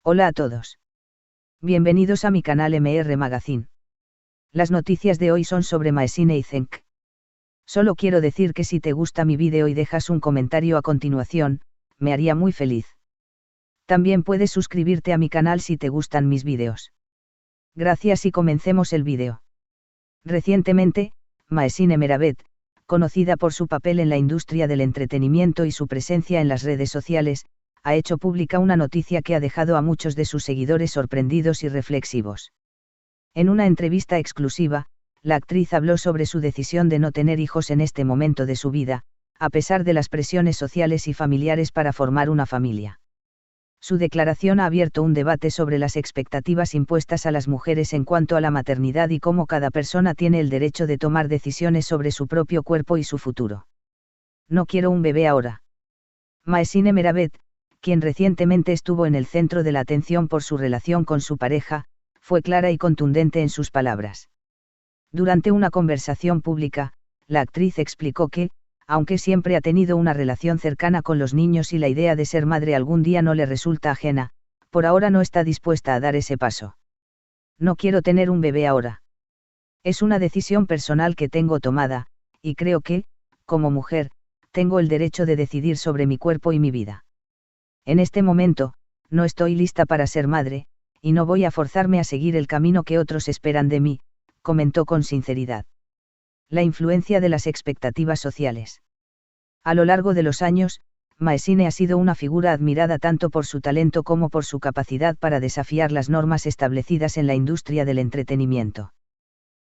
Hola a todos. Bienvenidos a mi canal MR Magazine. Las noticias de hoy son sobre Maesine Izenc. Solo quiero decir que si te gusta mi vídeo y dejas un comentario a continuación, me haría muy feliz. También puedes suscribirte a mi canal si te gustan mis vídeos. Gracias y comencemos el vídeo. Recientemente, Maesine Meravet, conocida por su papel en la industria del entretenimiento y su presencia en las redes sociales, ha hecho pública una noticia que ha dejado a muchos de sus seguidores sorprendidos y reflexivos. En una entrevista exclusiva, la actriz habló sobre su decisión de no tener hijos en este momento de su vida, a pesar de las presiones sociales y familiares para formar una familia. Su declaración ha abierto un debate sobre las expectativas impuestas a las mujeres en cuanto a la maternidad y cómo cada persona tiene el derecho de tomar decisiones sobre su propio cuerpo y su futuro. No quiero un bebé ahora. Maesine Meravet, quien recientemente estuvo en el centro de la atención por su relación con su pareja, fue clara y contundente en sus palabras. Durante una conversación pública, la actriz explicó que, aunque siempre ha tenido una relación cercana con los niños y la idea de ser madre algún día no le resulta ajena, por ahora no está dispuesta a dar ese paso. No quiero tener un bebé ahora. Es una decisión personal que tengo tomada, y creo que, como mujer, tengo el derecho de decidir sobre mi cuerpo y mi vida. En este momento, no estoy lista para ser madre, y no voy a forzarme a seguir el camino que otros esperan de mí, comentó con sinceridad. La influencia de las expectativas sociales. A lo largo de los años, Maesine ha sido una figura admirada tanto por su talento como por su capacidad para desafiar las normas establecidas en la industria del entretenimiento.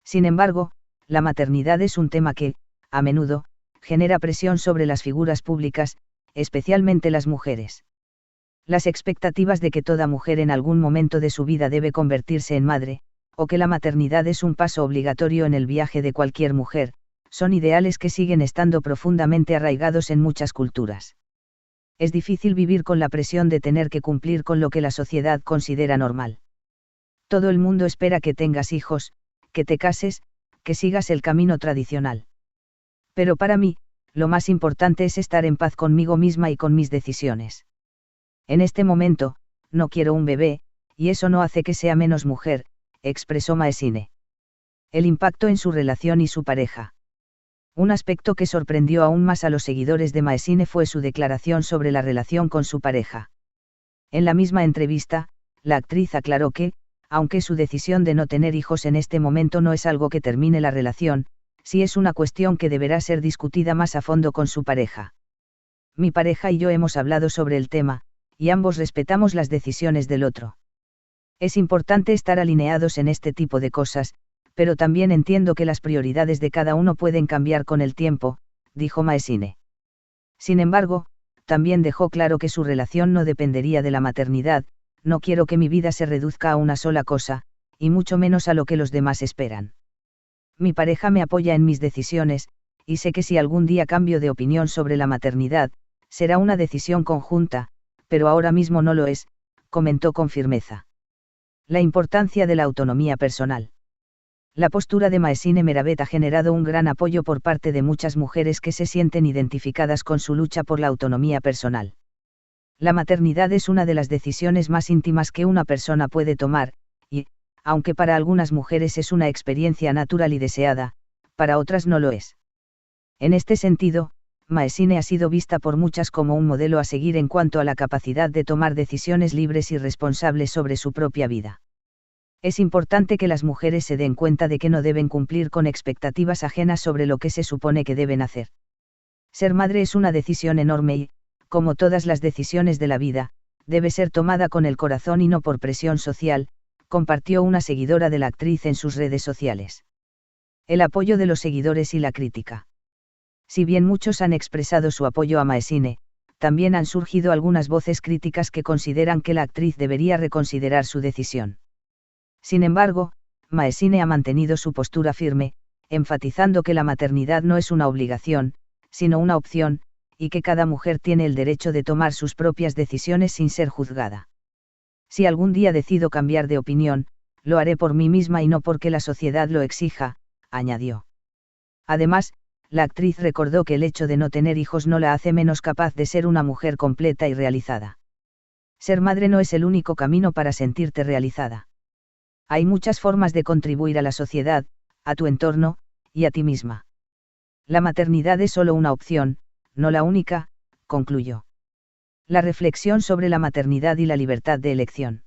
Sin embargo, la maternidad es un tema que, a menudo, genera presión sobre las figuras públicas, especialmente las mujeres. Las expectativas de que toda mujer en algún momento de su vida debe convertirse en madre, o que la maternidad es un paso obligatorio en el viaje de cualquier mujer, son ideales que siguen estando profundamente arraigados en muchas culturas. Es difícil vivir con la presión de tener que cumplir con lo que la sociedad considera normal. Todo el mundo espera que tengas hijos, que te cases, que sigas el camino tradicional. Pero para mí, lo más importante es estar en paz conmigo misma y con mis decisiones. En este momento, no quiero un bebé, y eso no hace que sea menos mujer, expresó Maesine. El impacto en su relación y su pareja. Un aspecto que sorprendió aún más a los seguidores de Maesine fue su declaración sobre la relación con su pareja. En la misma entrevista, la actriz aclaró que, aunque su decisión de no tener hijos en este momento no es algo que termine la relación, sí es una cuestión que deberá ser discutida más a fondo con su pareja. Mi pareja y yo hemos hablado sobre el tema, y ambos respetamos las decisiones del otro. Es importante estar alineados en este tipo de cosas, pero también entiendo que las prioridades de cada uno pueden cambiar con el tiempo, dijo Maesine. Sin embargo, también dejó claro que su relación no dependería de la maternidad. No quiero que mi vida se reduzca a una sola cosa, y mucho menos a lo que los demás esperan. Mi pareja me apoya en mis decisiones, y sé que si algún día cambio de opinión sobre la maternidad, será una decisión conjunta, pero ahora mismo no lo es, comentó con firmeza. La importancia de la autonomía personal. La postura de Maesine Meravet ha generado un gran apoyo por parte de muchas mujeres que se sienten identificadas con su lucha por la autonomía personal. La maternidad es una de las decisiones más íntimas que una persona puede tomar, y, aunque para algunas mujeres es una experiencia natural y deseada, para otras no lo es. En este sentido, Maesine ha sido vista por muchas como un modelo a seguir en cuanto a la capacidad de tomar decisiones libres y responsables sobre su propia vida. Es importante que las mujeres se den cuenta de que no deben cumplir con expectativas ajenas sobre lo que se supone que deben hacer. Ser madre es una decisión enorme y, como todas las decisiones de la vida, debe ser tomada con el corazón y no por presión social, compartió una seguidora de la actriz en sus redes sociales. El apoyo de los seguidores y la crítica. Si bien muchos han expresado su apoyo a Maesine, también han surgido algunas voces críticas que consideran que la actriz debería reconsiderar su decisión. Sin embargo, Maesine ha mantenido su postura firme, enfatizando que la maternidad no es una obligación, sino una opción, y que cada mujer tiene el derecho de tomar sus propias decisiones sin ser juzgada. Si algún día decido cambiar de opinión, lo haré por mí misma y no porque la sociedad lo exija, añadió. Además, la actriz recordó que el hecho de no tener hijos no la hace menos capaz de ser una mujer completa y realizada. Ser madre no es el único camino para sentirte realizada. Hay muchas formas de contribuir a la sociedad, a tu entorno, y a ti misma. La maternidad es solo una opción, no la única, concluyó. La reflexión sobre la maternidad y la libertad de elección.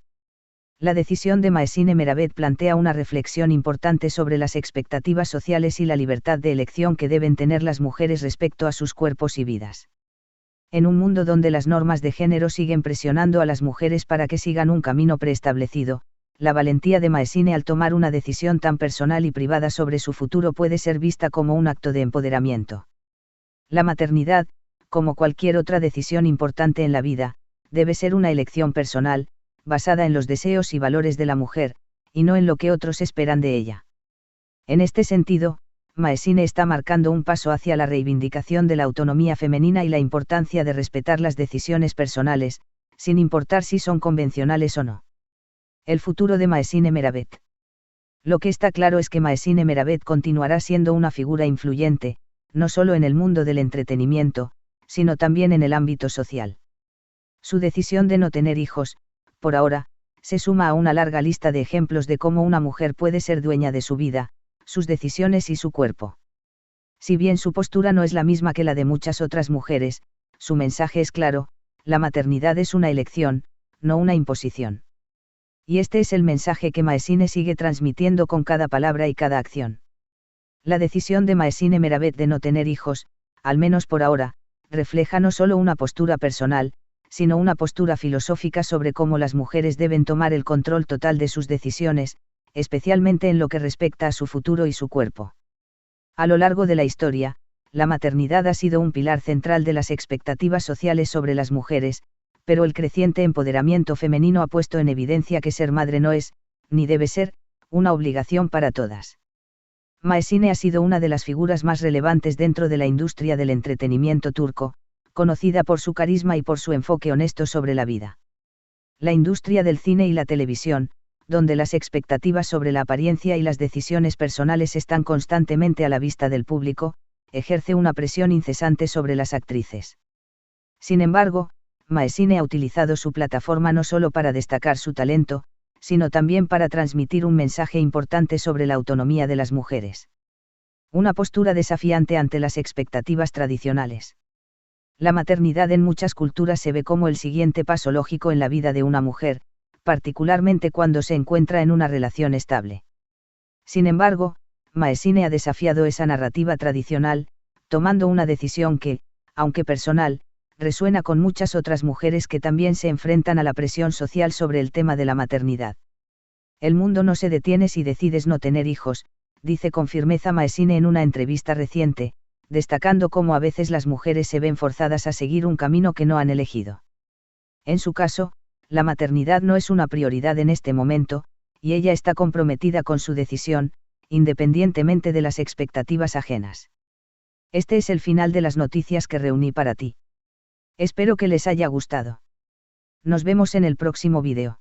La decisión de Maesine Meravet plantea una reflexión importante sobre las expectativas sociales y la libertad de elección que deben tener las mujeres respecto a sus cuerpos y vidas. En un mundo donde las normas de género siguen presionando a las mujeres para que sigan un camino preestablecido, la valentía de Maesine al tomar una decisión tan personal y privada sobre su futuro puede ser vista como un acto de empoderamiento. La maternidad, como cualquier otra decisión importante en la vida, debe ser una elección personal, basada en los deseos y valores de la mujer, y no en lo que otros esperan de ella. En este sentido, Maesine está marcando un paso hacia la reivindicación de la autonomía femenina y la importancia de respetar las decisiones personales, sin importar si son convencionales o no. El futuro de Maesine Meravet. Lo que está claro es que Maesine Meravet continuará siendo una figura influyente, no solo en el mundo del entretenimiento, sino también en el ámbito social. Su decisión de no tener hijos, por ahora, se suma a una larga lista de ejemplos de cómo una mujer puede ser dueña de su vida, sus decisiones y su cuerpo. Si bien su postura no es la misma que la de muchas otras mujeres, su mensaje es claro: la maternidad es una elección, no una imposición. Y este es el mensaje que Maesine sigue transmitiendo con cada palabra y cada acción. La decisión de Maesine Meravet de no tener hijos, al menos por ahora, refleja no solo una postura personal, sino una postura filosófica sobre cómo las mujeres deben tomar el control total de sus decisiones, especialmente en lo que respecta a su futuro y su cuerpo. A lo largo de la historia, la maternidad ha sido un pilar central de las expectativas sociales sobre las mujeres, pero el creciente empoderamiento femenino ha puesto en evidencia que ser madre no es, ni debe ser, una obligación para todas. Maesine ha sido una de las figuras más relevantes dentro de la industria del entretenimiento turco, conocida por su carisma y por su enfoque honesto sobre la vida. La industria del cine y la televisión, donde las expectativas sobre la apariencia y las decisiones personales están constantemente a la vista del público, ejerce una presión incesante sobre las actrices. Sin embargo, Maesine ha utilizado su plataforma no solo para destacar su talento, sino también para transmitir un mensaje importante sobre la autonomía de las mujeres. Una postura desafiante ante las expectativas tradicionales. La maternidad en muchas culturas se ve como el siguiente paso lógico en la vida de una mujer, particularmente cuando se encuentra en una relación estable. Sin embargo, Maesine ha desafiado esa narrativa tradicional, tomando una decisión que, aunque personal, resuena con muchas otras mujeres que también se enfrentan a la presión social sobre el tema de la maternidad. El mundo no se detiene si decides no tener hijos, dice con firmeza Maesine en una entrevista reciente, destacando cómo a veces las mujeres se ven forzadas a seguir un camino que no han elegido. En su caso, la maternidad no es una prioridad en este momento, y ella está comprometida con su decisión, independientemente de las expectativas ajenas. Este es el final de las noticias que reuní para ti. Espero que les haya gustado. Nos vemos en el próximo vídeo.